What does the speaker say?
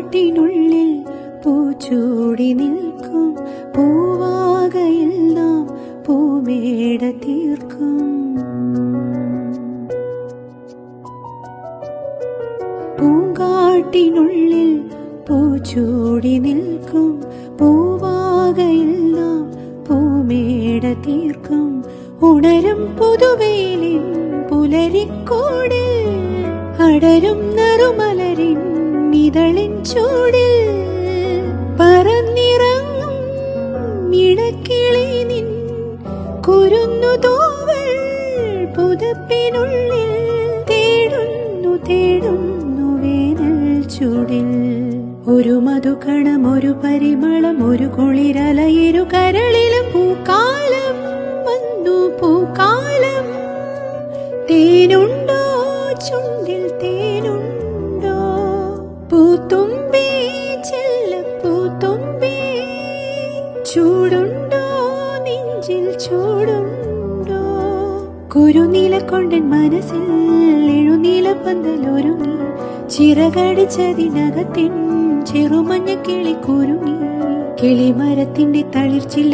പൂങ്കാട്ടിനുള്ളിൽ പൂച്ചൂടി നിൽക്കും പൂവാകയെല്ലാം പൂമേട തീർക്കും. പൂങ്കാട്ടിനുള്ളിൽ പൂച്ചൂടി നിൽക്കും പൂവാകയെല്ലാം പൂമേട തീർക്കും. ഉണരും പുതുവെയിലിൻ പുലരിക്കോടിൽ അടരും നറുമലരിൻ ഇതളിൻ ചൂടിൽ പറന്നിറങ്ങും ഇടക്കിളി നിൻ കുരുന്നു തോവൽ പുതപ്പിനുള്ളിൽ തേടുന്നു തേടുന്നു വേനൽ ചൂടിൽ. ഒരു മധുകണം ഒരു പരിമളം ഒരു കുളിരലയിരു കരളിലും പൂക്കാലം വന്നു പൂക്കാലം. തേനുണ്ടോ ചുണ്ടിൽ തേനുണ്ടോ പൂത്തുമ്പി ചെല്ലപ്പൂത്തുമ്പി. ചൂടുണ്ടോ നെഞ്ചിൽ ചൂടുണ്ടോ കുരുനീലക്കൊണ്ടൻ മനസ്സിൽ എഴുനീലപ്പന്തലൊരുങ്ങി. ചിറകടിച്ചതിനകത്തിൻ ചെറുമഞ്ഞ കിളി കുരുങ്ങി. കിളിമരത്തിന്റെ തളിർച്ചില്ല